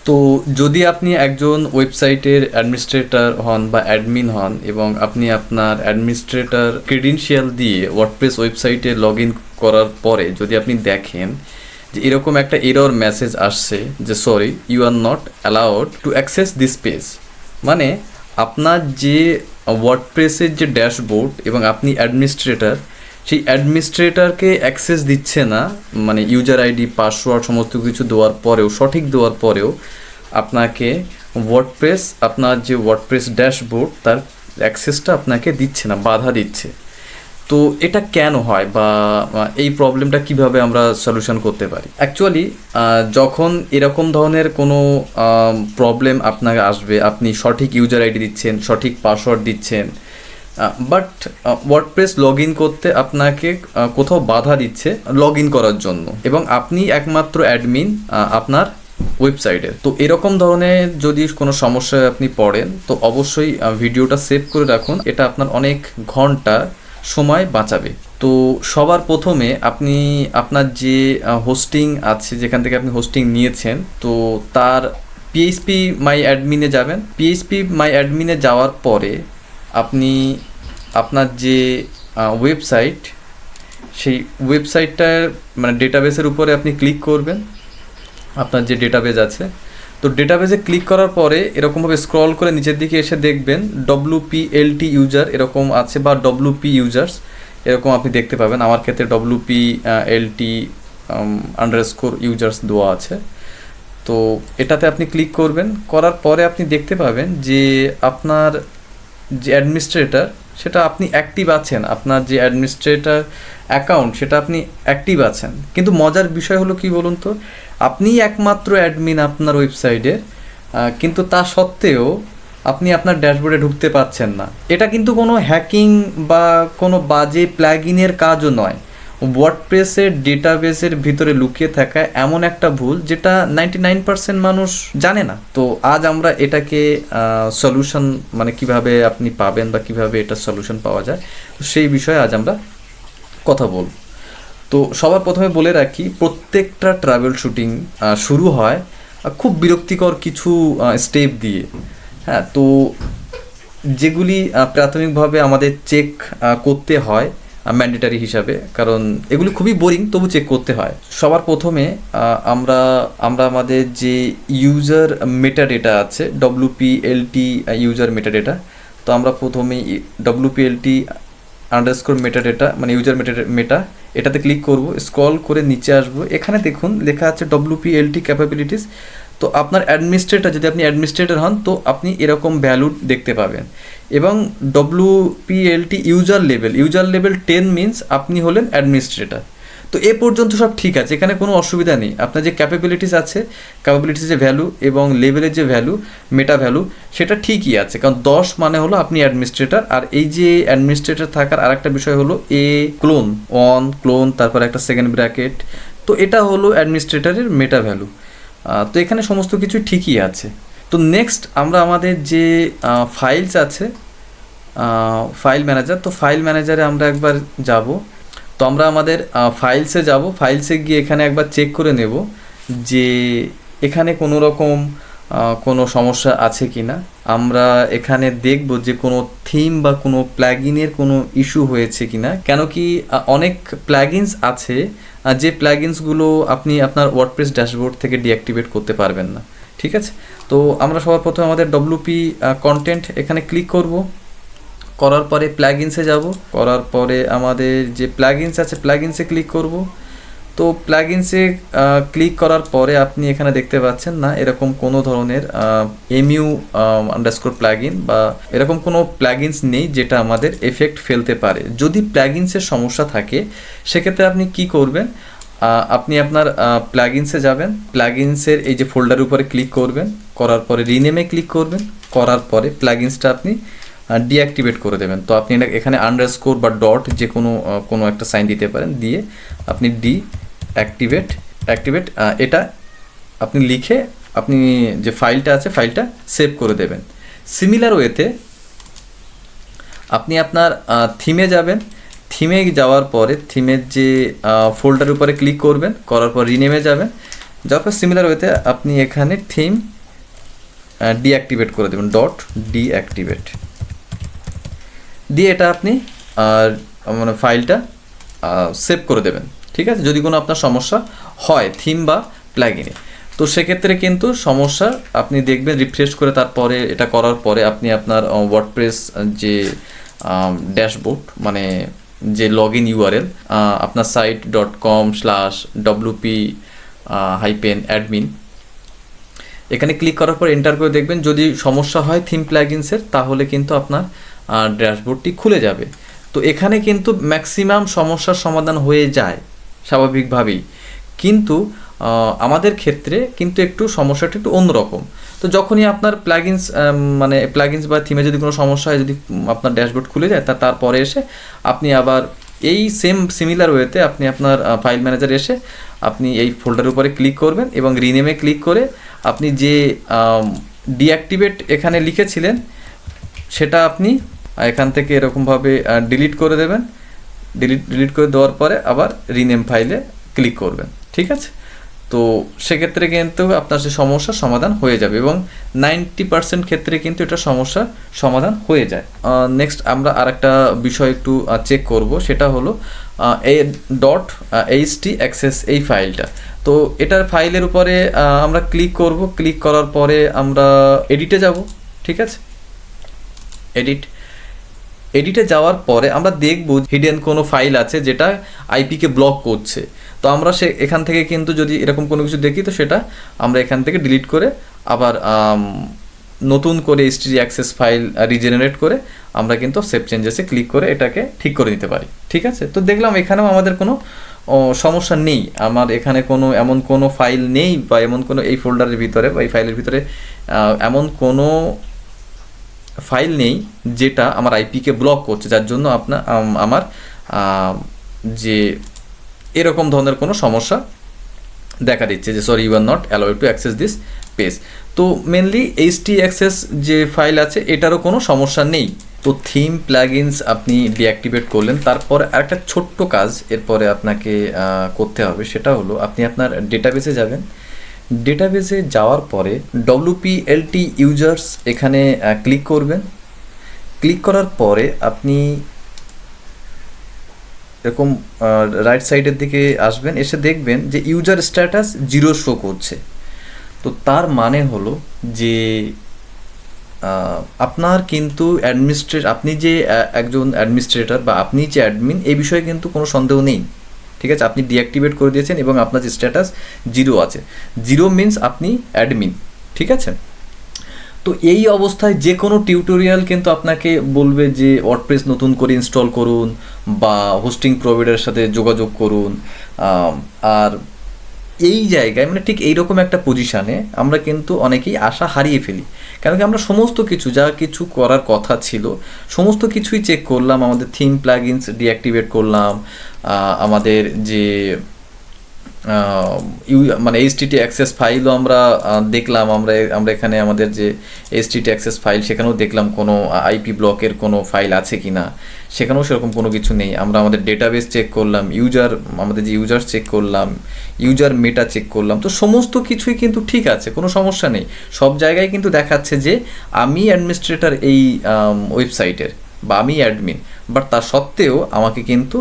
তো যদি আপনি একজন ওয়েবসাইটের অ্যাডমিনিস্ট্রেটর হন বা অ্যাডমিন হন এবং আপনি আপনার অ্যাডমিনিস্ট্রেটর ক্রেডেনশিয়াল দিয়ে ওয়ার্ডপ্রেস ওয়েবসাইটে লগ ইন করার পরে যদি আপনি দেখেন যে এরকম একটা এরর মেসেজ আসছে যে sorry you are not allowed to access this page, মানে আপনার যে ওয়ার্ডপ্রেসের যে ড্যাশবোর্ড এবং আপনি অ্যাডমিনিস্ট্রেটর, সেই অ্যাডমিনিস্ট্রেটরকে অ্যাক্সেস দিচ্ছে না, মানে ইউজার আইডি পাসওয়ার্ড সমস্ত কিছু দেওয়ার পরেও, সঠিক দেওয়ার পরেও আপনাকে ওয়ার্ডপ্রেস, আপনার যে ওয়ার্ডপ্রেস ড্যাশবোর্ড তার অ্যাক্সেসটা আপনাকে দিচ্ছে না, বাধা দিচ্ছে। তো এটা কেন হয় বা এই প্রবলেমটা কিভাবে আমরা সলিউশন করতে পারি? অ্যাকচুয়ালি যখন এরকম ধরনের কোনো প্রবলেম আপনাকে আসবে, আপনি সঠিক ইউজার আইডি দিচ্ছেন, সঠিক পাসওয়ার্ড দিচ্ছেন, বাট ওয়ার্ডপ্রেস লগ ইন করতে আপনাকে কোথাও বাধা দিচ্ছে লগ ইন করার জন্য, এবং আপনি একমাত্র অ্যাডমিন আপনার ওয়েবসাইটের। তো এরকম ধরনের যদি কোনো সমস্যায় আপনি পড়েন তো অবশ্যই ভিডিওটা সেভ করে রাখুন, এটা আপনার অনেক ঘন্টা সময় বাঁচাবে। তো সবার প্রথমে আপনি আপনার যে হোস্টিং আছে, যেখান থেকে আপনি হোস্টিং নিয়েছেন, তো তার পিএইচপি মাই অ্যাডমিনে যাবেন। পিএইচপি মাই অ্যাডমিনে যাওয়ার পরে আপনি আপনার যে ওয়েবসাইট, সেই ওয়েবসাইটটার মানে ডেটাবেসের উপরে আপনি ক্লিক করবেন, আপনার যে ডেটাবেস আছে। তো ডেটাবেসে ক্লিক করার পরে এরকমভাবে স্ক্রল করে নিচের দিকে এসে দেখবেন WPLT ইউজার এরকম আছে, বা WP ইউজার্স এরকম আপনি দেখতে পাবেন। আমার ক্ষেত্রে WPLT আন্ডারস্কোর ইউজার্স দেওয়া আছে। তো এটাতে আপনি ক্লিক করবেন, করার পরে আপনি দেখতে পাবেন যে আপনার যে অ্যাডমিনিস্ট্রেটর সেটা আপনি অ্যাক্টিভ আছেন, আপনার যে অ্যাডমিনিস্ট্রেটর অ্যাকাউন্ট সেটা আপনি অ্যাক্টিভ আছেন। কিন্তু মজার বিষয় হলো কি বলুন তো, আপনি একমাত্র অ্যাডমিন আপনার ওয়েবসাইটে, কিন্তু তা সত্ত্বেও আপনি আপনার ড্যাশবোর্ডে ঢুকতে পারছেন না। এটা কিন্তু কোনো হ্যাকিং বা কোনো বাজে প্লাগইনের কাজও নয়, ওয়ার্ডপ্রেসের ডেটাবেসের ভিতরে লুকিয়ে থাকা এমন একটা ভুল যেটা 99% মানুষ জানে না। তো আজ আমরা এটাকে সলিউশন, মানে কিভাবে আপনি পাবেন বা কিভাবে এটা সলিউশন পাওয়া যায়, তো সেই বিষয়ে আজ আমরা কথা বলব। তো সবার প্রথমে বলে রাখি, প্রত্যেকটা ট্রাভেল শুটিং শুরু হয় খুব বিরক্তিকর কিছু স্টেপ দিয়ে। হ্যাঁ, তো যেগুলি প্রাথমিকভাবে আমাদের চেক করতে হয় ম্যান্ডেটারি হিসাবে, কারণ এগুলি খুবই বোরিং, তবু চেক করতে হয়। সবার প্রথমে আমরা আমাদের যে ইউজার মেটাডেটা আছে, WPLT ইউজার মেটাডেটা, তো আমরা প্রথমে WPLT আন্ডারস্কোর মেটাডেটা মানে ইউজার মেটা, এটাতে ক্লিক করব, স্ক্রল করে নিচে আসবো, এখানে দেখুন লেখা আছে WPLT ক্যাপাবিলিটিস। তো আপনার অ্যাডমিনিস্ট্রেটর, যদি আপনি অ্যাডমিনিস্ট্রেটর হন তো আপনি এরকম ভ্যালু দেখতে পাবেন। এবং WPLT ইউজার লেভেল 10 মিনস আপনি হলেন অ্যাডমিনিস্ট্রেটর। তো এ পর্যন্ত সব ঠিক আছে, এখানে কোনো অসুবিধা নেই। আপনার যে ক্যাপাবিলিটিস আছে, ক্যাপাবিলিটিস যে ভ্যালু এবং লেভেলের যে ভ্যালু, মেটা ভ্যালু, সেটা ঠিকই আছে, কারণ 10 মানে হলো আপনি অ্যাডমিনিস্ট্রেটর। আর এই যে অ্যাডমিনিস্ট্রেটর থাকার আরেকটা বিষয় হলো ক্লোন তারপর একটা সেকেন্ড ব্র্যাকেট, তো এটা হলো অ্যাডমিনিস্ট্রেটরের মেটা ভ্যালু। তো এখানে সমস্ত কিছু ঠিকই আছে। তো নেক্সট আমরা আমাদের যে ফাইলস আছে, ফাইল ম্যানেজার, তো ফাইল ম্যানেজারে আমরা একবার যাব। তো আমরা আমাদের ফাইলসে যাব, ফাইলসে গিয়ে এখানে একবার চেক করে নেব যে এখানে কোনো রকম কোনো সমস্যা আছে কি না। আমরা এখানে দেখব যে কোনো থিম বা কোনো প্লাগইনের কোনো ইস্যু হয়েছে কি না, কেন কি অনেক প্লাগইনস আছে যে প্লাগইনসগুলো আপনি আপনার ওয়ার্ডপ্রেস ড্যাশবোর্ড থেকে ডিঅ্যাক্টিভেট করতে পারবেন না। ঠিক আছে, তো আমরা সবার প্রথমে আমাদের WP কন্টেন্ট এখানে ক্লিক করব, করার পরে প্লাগইনসে যাব, করার পরে আমাদের যে প্লাগইনস আছে প্লাগইনসে ক্লিক করব। তো প্লাগইনসে ক্লিক করার পরে আপনি এখানে দেখতে পাচ্ছেন না এরকম কোনো ধরনের MU আন্ডারস্কোর প্লাগইন বা এরকম কোনো প্লাগইনস নেই যেটা আমাদের এফেক্ট ফেলতে পারে। যদি প্লাগইনসের সমস্যা থাকে সেক্ষেত্রে আপনি কি করবেন, আপনি আপনার প্লাগইনসে যাবেন, প্লাগইনসের এই যে ফোল্ডারের উপরে ক্লিক করবেন, করার পরে রিনেমে ক্লিক করবেন, করার পরে প্লাগইনসটা আপনি ডিঅ্যাক্টিভেট করে দেবেন। তো আপনি এখানে আন্ডারস্কোর বা ডট যে কোনো একটা সাইন দিতে পারেন, দিয়ে আপনি অ্যাক্টিভেট এটা আপনি লিখে আপনি যে ফাইলটা আছে ফাইলটা সেভ করে দেবেন। সিমিলার ওয়েতে আপনি আপনার থিমে যাবেন, থিমে যাওয়ার পরে থিমের যে ফোল্ডারের উপরে ক্লিক করবেন, করার পর রিনেমে যাবেন, যাওয়ার পর সিমিলার ওয়েতে আপনি এখানে থিম ডিঅ্যাক্টিভেট করে দেবেন, ডট ডিঅ্যাক্টিভেট দিয়ে এটা আপনি মানে ফাইলটা সেভ করে দেবেন। ঠিক আছে, যদি কোনো আপনার সমস্যা হয় থিম বা প্লাগইনে, তো সেক্ষেত্রে কিন্তু সমস্যা আপনি দেখবেন রিফ্রেশ করে, তারপরে এটা করার পরে আপনি আপনার ওয়ার্ডপ্রেস যে ড্যাশবোর্ড মানে যে লগ ইন ইউআরএল আপনার site.com/wp-admin এখানে ক্লিক করার পর এন্টার করে দেখবেন যদি সমস্যা হয় থিম প্লাগইনসের, তাহলে কিন্তু আপনার ড্যাশবোর্ডটি খুলে যাবে। তো এখানে কিন্তু ম্যাক্সিমাম সমস্যার সমাধান হয়ে যায় স্বাভাবিকভাবেই, কিন্তু আমাদের ক্ষেত্রে কিন্তু একটু সমস্যাটা একটু অন্যরকম। তো যখনই আপনার প্লাগইনস মানে প্লাগইনস বা থিমে যদি কোনো সমস্যা হয়, যদি আপনার ড্যাশবোর্ড খুলে যায়, তারপরে এসে আপনি আবার এই সিমিলার ওয়েতে আপনি আপনার ফাইল ম্যানেজারে এসে আপনি এই ফোল্ডারের উপরে ক্লিক করবেন এবং রিনেমে ক্লিক করে আপনি যে ডিঅ্যাক্টিভেট এখানে লিখেছিলেন সেটা আপনি এখান থেকে এরকমভাবে ডিলিট করে দেবেন। ডিলিট করে দেওয়ার পরে আবার রিনেম ফাইলে ক্লিক করবেন। ঠিক আছে, তো সেক্ষেত্রে কিন্তু আপনার সে সমস্যার সমাধান হয়ে যাবে এবং 90% ক্ষেত্রে কিন্তু এটা সমস্যার সমাধান হয়ে যায়। নেক্সট আমরা আরেকটা বিষয় একটু চেক করব, সেটা হলো এই .htaccess এই ফাইলটা। তো এটার ফাইলের উপরে আমরা ক্লিক করব, ক্লিক করার পরে আমরা এডিটে যাব। ঠিক আছে, এডিটে যাওয়ার পরে আমরা দেখব হিডেন কোনো ফাইল আছে যেটা আইপিকে ব্লক করছে। তো আমরা এখান থেকে কিন্তু যদি এরকম কোনো কিছু দেখি, তো সেটা আমরা এখান থেকে ডিলিট করে আবার নতুন করে htaccess ফাইল রিজেনারেট করে আমরা কিন্তু সেভ চেঞ্জেসে ক্লিক করে এটাকে ঠিক করে নিতে পারি। ঠিক আছে, তো দেখলাম এখানেও আমাদের কোনো সমস্যা নেই, আমার এখানে কোনো এমন কোনো ফাইল নেই বা এমন কোনো এই ফোল্ডারের ভিতরে বা এই ফাইলের ভিতরে এমন কোনো ফাইল নেই যেটা আমার আইপিকে ব্লক করছে, যার জন্য আমার যে এরকম ধরনের কোনো সমস্যা দেখা দিচ্ছে যে sorry you are not allowed to access this page. তো মেনলি htaccess যে ফাইল আছে এটারও কোনো সমস্যা নেই। তো থিম প্লাগইনস আপনি ডিঅ্যাক্টিভেট করলেন, তারপর আরেকটা ছোট্ট কাজ এরপরে আপনাকে করতে হবে, সেটা হলো আপনি আপনার ডেটাবেসে যাবেন। ডেটাবেসে যাওয়ার পরে WPLT ইউজার্স এখানে ক্লিক করবেন। ক্লিক করার পরে আপনি এরকম রাইট সাইডের দিকে আসবেন, এসে দেখবেন যে ইউজার স্ট্যাটাস 0 শো করছে। তো তার মানে হলো যে আপনার কিন্তু আপনি যে একজন অ্যাডমিনিস্ট্রেটর বা আপনি যে অ্যাডমিন, এই বিষয়ে কিন্তু কোনো সন্দেহ নেই। ঠিক আছে, আপনি ডিঅ্যাক্টিভেট করে দিয়েছেন এবং আপনার যে স্ট্যাটাস 0 আছে। 0 মিনস আপনি অ্যাডমিন। ঠিক আছে, তো এই অবস্থায় যে কোনো টিউটোরিয়াল কিন্তু আপনাকে বলবে যে ওয়ার্ডপ্রেস নতুন করে ইনস্টল করুন বা হোস্টিং প্রোভাইডারের সাথে যোগাযোগ করুন। আর এই জায়গায় মানে ঠিক এইরকম একটা পজিশানে আমরা কিন্তু অনেকেই আশা হারিয়ে ফেলি, কেন কি আমরা সমস্ত কিছু যা কিছু করার কথা ছিল সমস্ত কিছুই চেক করলাম, আমাদের থিম প্লাগইনস ডিঅ্যাক্টিভেট করলাম, আমাদের যে মানে htaccess ফাইলও আমরা দেখলাম, আমরা এখানে আমাদের যে htaccess ফাইল সেখানেও দেখলাম কোনো আইপি ব্লকের কোনো ফাইল আছে কি না, সেখানেও সেরকম কোনো কিছু নেই। আমরা আমাদের ডেটাবেস চেক করলাম, আমাদের যে ইউজার চেক করলাম, ইউজার মেটা চেক করলাম, তো সমস্ত কিছুই কিন্তু ঠিক আছে, কোনো সমস্যা নেই। সব জায়গায় কিন্তু দেখাচ্ছে যে আমি অ্যাডমিনিস্ট্রেটর এই ওয়েবসাইটের বা আমি অ্যাডমিন, বাট তা সত্ত্বেও আমাকে কিন্তু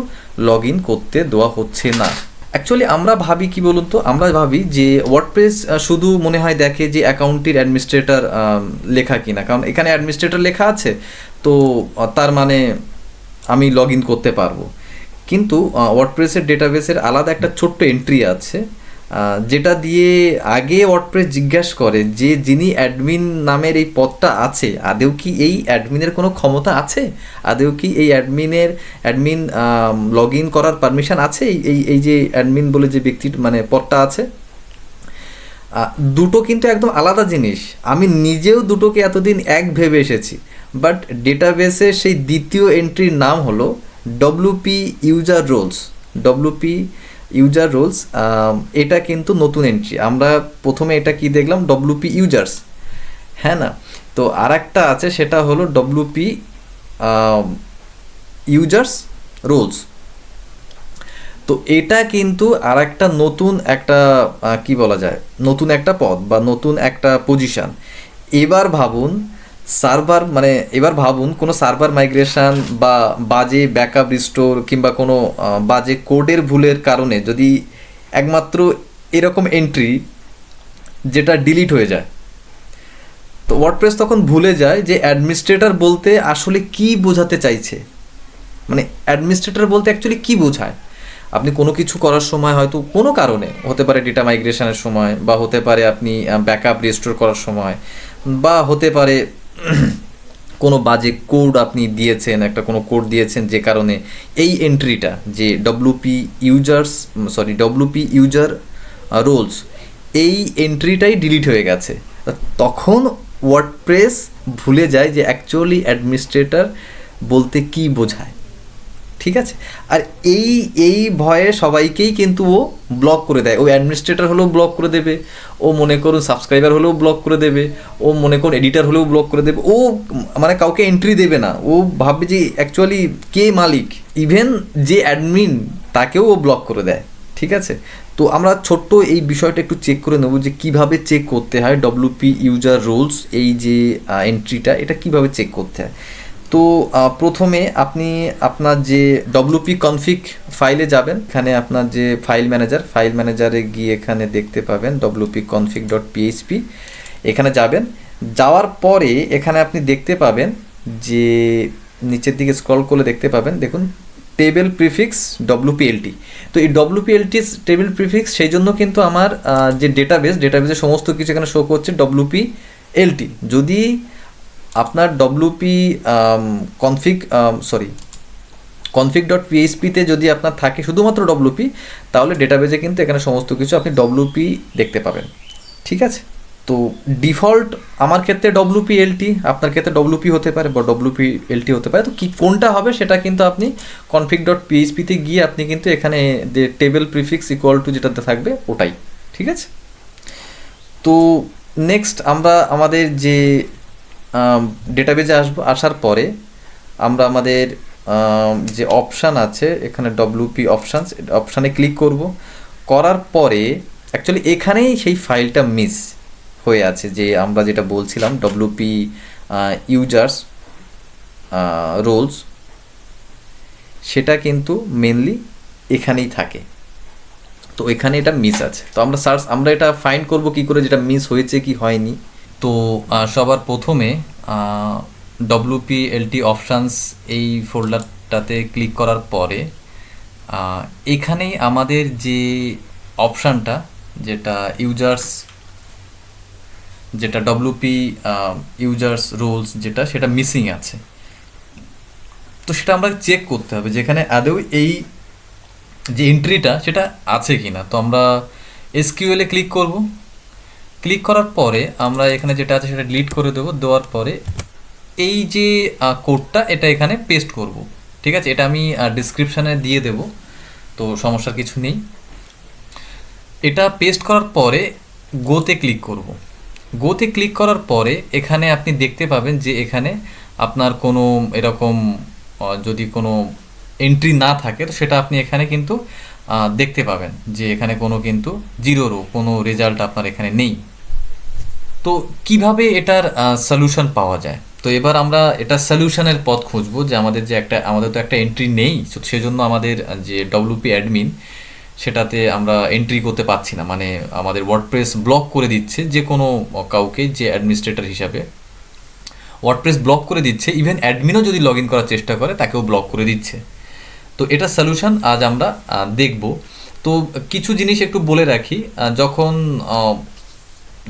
লগ ইন করতে দেওয়া হচ্ছে না। অ্যাকচুয়ালি আমরা ভাবি কি বলুন তো, আমরা ভাবি যে ওয়ার্ডপ্রেস শুধু মনে হয় দেখে যে অ্যাকাউন্টের অ্যাডমিনিস্ট্রেটর লেখা কিনা, কারণ এখানে অ্যাডমিনিস্ট্রেটর লেখা আছে তো তার মানে আমি লগ ইন করতে পারবো। কিন্তু ওয়ার্ডপ্রেসের ডেটাবেসের আলাদা একটা ছোট্ট এন্ট্রি আছে যেটা দিয়ে আগে ওয়ার্ডপ্রেস জিজ্ঞাসা করে যে যিনি অ্যাডমিন নামের এই পদটা আছে আদেও কি এই অ্যাডমিনের কোনো ক্ষমতা আছে, আদেও কি এই অ্যাডমিন লগ ইন করার পারমিশন আছে, এই যে অ্যাডমিন বলে যে ব্যক্তির মানে পদটা আছে। দুটো কিন্তু একদম আলাদা জিনিস। আমি নিজেও দুটোকে এতদিন এক ভেবে এসেছি, বাট ডেটাবেসে সেই দ্বিতীয় এন্ট্রির নাম হলো WP ইউজার রোলস। এটা কিন্তু নতুন এন্ট্রি। আমরা প্রথমে এটা কি দেখলাম, WP ইউজার্স, হ্যাঁ না? তো আর একটা আছে সেটা হলো WP ইউজার্স রোলস। তো তো এটা কিন্তু আর একটা নতুন একটা কি বলা যায়, নতুন একটা পদ বা নতুন একটা পজিশন। এবার ভাবুন সার্ভার, মানে এবার ভাবুন কোনো সার্ভার মাইগ্রেশন বা বাজে ব্যাকআপ রিস্টোর কিংবা কোনো বাজে কোডের ভুলের কারণে যদি একমাত্র এরকম এন্ট্রি যেটা ডিলিট হয়ে যায়, তো ওয়ার্ডপ্রেস তখন ভুলে যায় যে অ্যাডমিনিস্ট্রেটর বলতে আসলে কি বোঝাতে চাইছে, মানে অ্যাডমিনিস্ট্রেটর বলতে অ্যাকচুয়ালি কী বোঝায়। আপনি কোনো কিছু করার সময় হয়তো কোনো কারণে হতে পারে, ডেটা মাইগ্রেশনের সময়, বা হতে পারে আপনি ব্যাকআপ রিস্টোর করার সময়, বা হতে পারে কোনো বাজে কোড আপনি দিয়েছেন, একটা কোনো কোড দিয়েছেন যে কারণে এই এন্ট্রিটা যে ডব্লুপি ইউজার রোলস, এই এন্ট্রিটাই ডিলিট হয়ে গেছে। তখন ওয়ার্ডপ্রেস ভুলে যায় যে অ্যাকচুয়ালি অ্যাডমিনিস্ট্রেটর বলতে কি বোঝায়। ঠিক আছে, আর এই ভয়ে সবাইকেই কিন্তু ও ব্লক করে দেয়। ও অ্যাডমিনিস্ট্রেটর হলেও ব্লক করে দেবে, ও মনে করুন সাবস্ক্রাইবার হলেও ব্লক করে দেবে, ও মনে করুন এডিটার হলেও ব্লক করে দেবে। ও মানে কাউকে এন্ট্রি দেবে না, ও ভাববে যে অ্যাকচুয়ালি কে মালিক, ইভেন যে অ্যাডমিন তাকেও ও ব্লক করে দেয়। ঠিক আছে, তো আমরা ছোট্ট এই বিষয়টা একটু চেক করে নেব যে কিভাবে চেক করতে হয় ডব্লুপি ইউজার রোলস, এই যে এন্ট্রিটা, এটা কিভাবে চেক করতে হয়। তো প্রথমে আপনি আপনার যে ডব্লুপি কনফিগ ফাইলে যাবেন, এখানে আপনার যে ফাইল ম্যানেজারে গিয়ে এখানে দেখতে পাবেন ডব্লুপি কনফিগ ডট পিএইচপি, এখানে যাবেন। যাওয়ার পরে এখানে আপনি দেখতে পাবেন যে নিচের দিকে স্ক্রল করলে দেখতে পাবেন, দেখুন টেবিল প্রিফিক্স ডব্লুপিএলটি। তো এই ডব্লুপিএলটি টেবিল প্রিফিক্স, সেই জন্য কিন্তু আমার যে ডেটাবেসের সমস্ত কিছু এখানে শো করছে ডব্লুপিএলটি। যদি আপনার ডব্লুপি কনফিগ ডট পিএইচপিতে যদি আপনার থাকে শুধুমাত্র ডব্লুপি, তাহলে ডেটাবেসে কিন্তু এখানে সমস্ত কিছু আপনি ডব্লুপি দেখতে পাবেন। ঠিক আছে, তো ডিফল্ট আমার ক্ষেত্রে ডব্লুপিএলটি, আপনার ক্ষেত্রে ডব্লুপি হতে পারে বা ডব্লুপিএলটি হতে পারে। তো কি কোনটা হবে সেটা কিন্তু আপনি কনফিগ ডট পিএইচপিতে গিয়ে আপনি কিন্তু এখানে যে টেবিল প্রিফিক্স ইকুয়াল টু যেটাতে থাকবে ওটাই। ঠিক আছে, তো নেক্সট আমরা আমাদের যে ডেটাবেজে আসার পরে আমরা আমাদের যে অপশান আছে এখানে ডব্লুপি অপশানে ক্লিক করব। করার পরে অ্যাকচুয়ালি এখানেই সেই ফাইলটা মিস হয়ে আছে, যে আমরা যেটা বলছিলাম ডব্লুপি ইউজার্স রোলস, সেটা কিন্তু মেনলি এখানেই থাকে। তো এখানে এটা মিস আছে, তো আমরা এটা ফাইন্ড করব কি করে, যেটা মিস হয়েছে কি হয়নি। তো সবার প্রথমে ডব্লুপিএলটি অপশানস এই ফোল্ডারটাতে ক্লিক করার পরে এখানেই আমাদের যে অপশানটা যেটা ডব্লুপি ইউজার্স রোলস সেটা মিসিং আছে। তো সেটা আমরা চেক করতে হবে যেখানে আদৌ এই যে এন্ট্রিটা সেটা আছে কি না। তো আমরা এসকিউএলে ক্লিক করব। ক্লিক করার পরে আমরা এখানে যেটা আছে সেটা ডিলিট করে দেবো। দেওয়ার পরে এই যে কোডটা এটা এখানে পেস্ট করব। ঠিক আছে, এটা আমি ডিসক্রিপশানে দিয়ে দেব, তো সমস্যার কিছু নেই। এটা পেস্ট করার পরে গোতে ক্লিক করব। গোতে ক্লিক করার পরে এখানে আপনি দেখতে পাবেন যে এখানে আপনার কোনো এরকম যদি কোনো এন্ট্রি না থাকে তো সেটা আপনি এখানে কিন্তু দেখতে পাবেন যে এখানে কোনো কিন্তু জিরোরও কোনো রেজাল্ট আপনার এখানে নেই। তো কিভাবে এটার সলিউশন পাওয়া যায়, তো এবার আমরা এটা সলিউশনের পথ খুঁজবো যে আমাদের তো একটা এন্ট্রি নেই, সেজন্য আমাদের যে ডব্লুপি অ্যাডমিন সেটাতে আমরা এন্ট্রি করতে পারছি না, মানে আমাদের ওয়ার্ডপ্রেস ব্লক করে দিচ্ছে যে কোনো কাউকে, যে অ্যাডমিনিস্ট্রেটর হিসাবে ওয়ার্ডপ্রেস ব্লক করে দিচ্ছে, ইভেন অ্যাডমিনও যদি লগ ইন করার চেষ্টা করে তাকেও ব্লক করে দিচ্ছে। তো এটা সলিউশন আজ আমরা দেখব। তো কিছু জিনিস একটু বলে রাখি,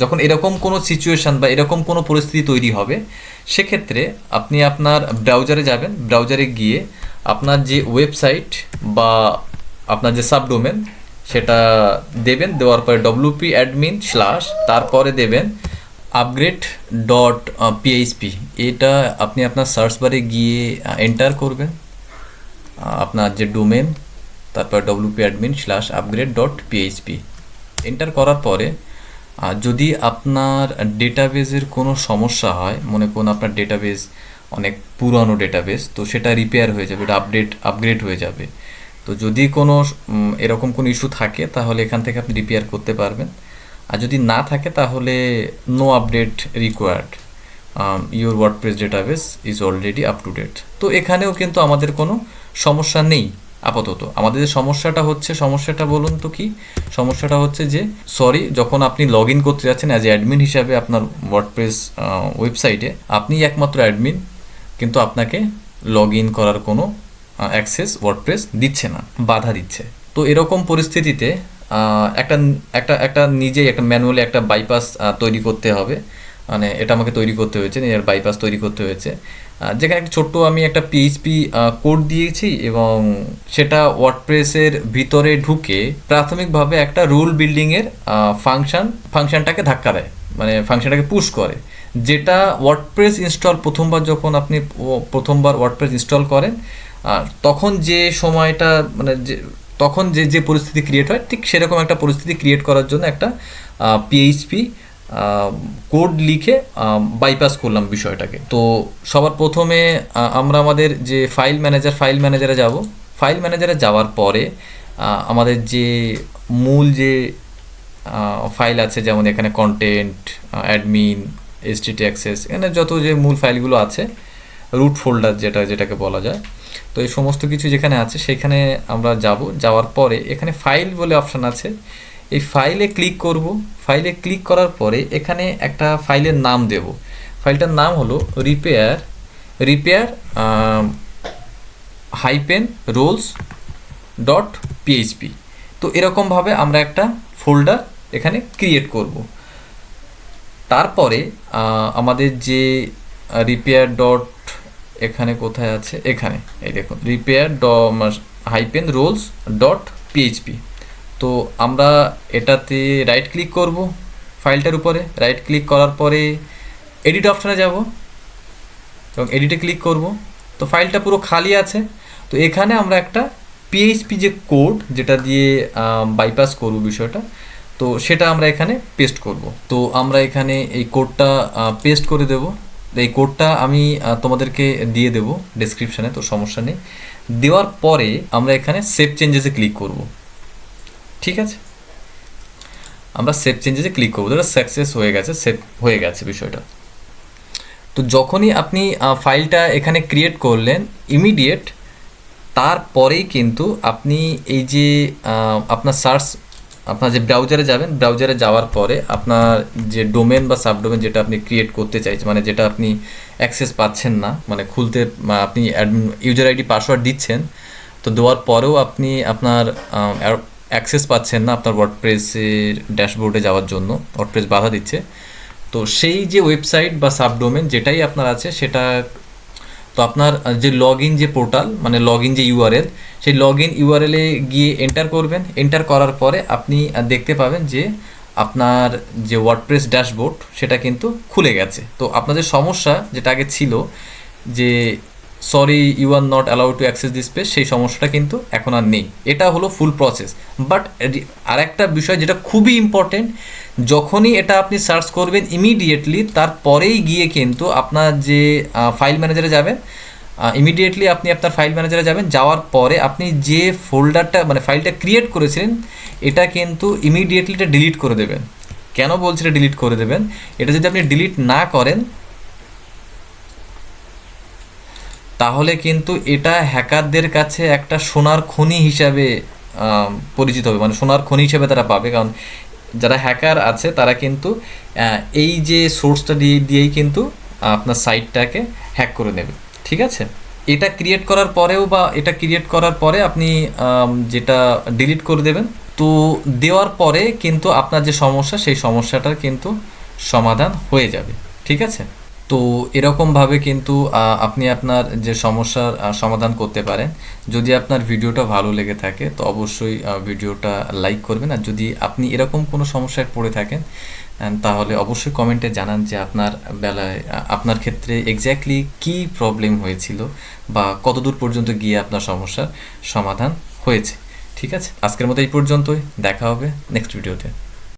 যখন এরকম কোনো সিচুয়েশান বা এরকম কোনো পরিস্থিতি তৈরি হবে, সেক্ষেত্রে আপনি আপনার ব্রাউজারে যাবেন। ব্রাউজারে গিয়ে আপনার যে ওয়েবসাইট বা আপনার যে সাবডোমেন সেটা দেবেন। দেওয়ার পরে ডব্লুপি অ্যাডমিন / তারপরে দেবেন upgrade.php। এটা আপনি আপনার সার্চ বারে গিয়ে এন্টার করবেন আপনার যে ডোমেন, তারপর ডব্লুপি অ্যাডমিন / upgrade.php এন্টার করার পরে যদি আপনার ডেটাবেসের কোনো সমস্যা হয়, মনে করুন আপনার ডেটাবেস অনেক পুরনো ডেটাবেস, তো সেটা রিপেয়ার হয়ে যাবে, এটা আপগ্রেড হয়ে যাবে। তো যদি কোনো এরকম কোনো ইস্যু থাকে তাহলে এখান থেকে আপনি রিপেয়ার করতে পারবেন, আর যদি না থাকে তাহলে no update required, your WordPress database is already up to date. তো এখানেও কিন্তু আমাদের কোনো সমস্যা নেই আপাতত। আমাদের যে সমস্যাটা বলুন তো কি সমস্যাটা হচ্ছে যে সরি, যখন আপনি লগ ইন করতে যাচ্ছেন অ্যাজ এ অ্যাডমিন হিসাবে আপনার ওয়ার্ডপ্রেস ওয়েবসাইটে, আপনি একমাত্র অ্যাডমিন, কিন্তু আপনাকে লগ ইন করার কোনো অ্যাক্সেস ওয়ার্ডপ্রেস দিচ্ছে না, বাধা দিচ্ছে। তো এরকম পরিস্থিতিতে একটা একটা একটা নিজেই একটা ম্যানুয়ালি একটা বাইপাস তৈরি করতে হবে, মানে এটা আমাকে তৈরি করতে হয়েছে, নিজের বাইপাস তৈরি করতে হয়েছে, যেখানে একটা ছোট্ট আমি একটা পিএইচপি কোড দিয়েছি এবং সেটা ওয়ার্ডপ্রেসের ভিতরে ঢুকে প্রাথমিকভাবে একটা রুল বিল্ডিংয়ের ফাংশনটাকে ধাক্কা দেয়, মানে ফাংশনটাকে পুশ করে, যেটা ওয়ার্ডপ্রেস ইনস্টল প্রথমবার ওয়ার্ডপ্রেস ইনস্টল করেন তখন যে সময়টা মানে তখন যে পরিস্থিতি ক্রিয়েট হয়, ঠিক সেরকম একটা পরিস্থিতি ক্রিয়েট করার জন্য একটা পিএইচপি কোড লিখে বাইপাস করলাম বিষয়টাকে। তো সবার প্রথমে আমরা আমাদের যে ফাইল ম্যানেজারে যাব। ফাইল ম্যানেজারে যাওয়ার পরে আমাদের যে মূল যে ফাইল আছে, যেমন এখানে কন্টেন্ট, অ্যাডমিন, এসটিটি অ্যাক্সেস, এখানে যত যে মূল ফাইলগুলো আছে, রুট ফোল্ডার যেটাকে বলা যায়, তো এই সমস্ত কিছু যেখানে আছে সেখানে আমরা যাওয়ার পরে এখানে ফাইল বলে অপশান আছে, এই ফাইলে ক্লিক করব। ফাইলে ক্লিক করার পরে এখানে একটা ফাইলের নাম দেব। ফাইলটার নাম হলো রিপেয়ার -roles.php। তো এরকমভাবে আমরা একটা ফোল্ডার এখানে ক্রিয়েট করব। তারপরে আমাদের যে রিপেয়ার ডট এখানে কোথায় আছে, এখানে এই দেখুন repair-roles.php। তো আমরা এটাতে রাইট ক্লিক করব, ফাইলটার উপরে রাইট ক্লিক করার পরে এডিট অপশানে যাব এবং এডিটে ক্লিক করব। তো ফাইলটা পুরো খালি আছে। তো এখানে আমরা একটা পিএইচপি যে কোড যেটা দিয়ে বাইপাস করব বিষয়টা, তো সেটা আমরা এখানে পেস্ট করব। তো আমরা এখানে এই কোডটা পেস্ট করে দেব। এই কোডটা আমি তোমাদেরকে দিয়ে দেব ডেসক্রিপশানে, তো সমস্যা নেই। দেওয়ার পরে আমরা এখানে সেভ চেঞ্জেসে ক্লিক করব। ঠিক আছে, আমরা সেভ চেঞ্জেসে ক্লিক করবো, এটা সাকসেস সেভ হয়ে গেছে বিষয়টা। তো যখনই আপনি ফাইলটা এখানে ক্রিয়েট করলেন ইমিডিয়েট, তারপরেই কিন্তু আপনি এই যে আপনার যে ব্রাউজারে যাবেন, ব্রাউজারে যাওয়ার পরে আপনার যে ডোমেন বা সাবডোমেন যেটা আপনি ক্রিয়েট করতে চাইছেন, মানে যেটা আপনি অ্যাক্সেস পাচ্ছেন না, মানে খুলতে আপনি ইউজার আইডি পাসওয়ার্ড দিচ্ছেন, তো দেওয়ার পরেও আপনি আপনার অ্যাক্সেস পাচ্ছেন না আপনার ওয়ার্ডপ্রেসের ড্যাশবোর্ডে যাওয়ার জন্য, ওয়ার্ডপ্রেস বাধা দিচ্ছে। তো সেই যে ওয়েবসাইট বা সাবডোমেন যেটাই আপনার আছে সেটা, তো আপনার যে লগ ইন যে পোর্টাল, মানে লগ ইন যে ইউআরএল, সেই লগ ইন ইউআরএলে গিয়ে এন্টার করবেন। এন্টার করার পরে আপনি দেখতে পাবেন যে আপনার যে ওয়ার্ডপ্রেস ড্যাশবোর্ড সেটা কিন্তু খুলে গেছে। তো আপনাদের সমস্যা যেটা আগে ছিল যে sorry you are not allowed to access this page, সেই সমস্যাটা কিন্তু এখন আর নেই। এটা হলো ফুল প্রসেস। বাট আরেকটা বিষয় যেটা খুবই ইম্পর্টেন্ট, যখনই এটা আপনি সার্চ করবেন ইমিডিয়েটলি তারপরেই গিয়ে কিন্তু আপনার যে ফাইল ম্যানেজারে যাবেন, ইমিডিয়েটলি আপনি আপনার ফাইল ম্যানেজারে যাবেন, যাওয়ার পরে আপনি যে ফোল্ডারটা মানে ফাইলটা ক্রিয়েট করেছিলেন এটা কিন্তু ইমিডিয়েটলি এটা ডিলিট করে দেবেন। কেন বলছি এটা ডিলিট করে দেবেন? এটা যদি আপনি ডিলিট না করেন তাহলে কিন্তু এটা হ্যাকারদের কাছে একটা সোনার খনি হিসাবে পরিচিত হবে, মানে সোনার খনি হিসেবে তারা পাবে। কারণ যারা হ্যাকার আছে তারা কিন্তু এই যে সোর্সটা দিয়েই কিন্তু আপনার সাইটটাকে হ্যাক করে নেবে। ঠিক আছে, এটা ক্রিয়েট করার পরে আপনি যেটা ডিলিট করে দেবেন, তো দেওয়ার পরে কিন্তু আপনার যে সমস্যা সেই সমস্যাটার কিন্তু সমাধান হয়ে যাবে। ঠিক আছে, তো এরকমভাবে কিন্তু আপনি আপনার যে সমস্যার সমাধান করতে পারেন। যদি আপনার ভিডিওটা ভালো লেগে থাকে তো অবশ্যই ভিডিওটা লাইক করবেন, আর যদি আপনি এরকম কোনো সমস্যায় পড়ে থাকেন তাহলে অবশ্যই কমেন্টে জানান যে আপনার বেলায় আপনার ক্ষেত্রে এক্স্যাক্টলি কী প্রবলেম হয়েছিল বা কতদূর পর্যন্ত গিয়ে আপনার সমস্যার সমাধান হয়েছে। ঠিক আছে, আজকের মতো এই পর্যন্তই, দেখা হবে নেক্সট ভিডিওতে।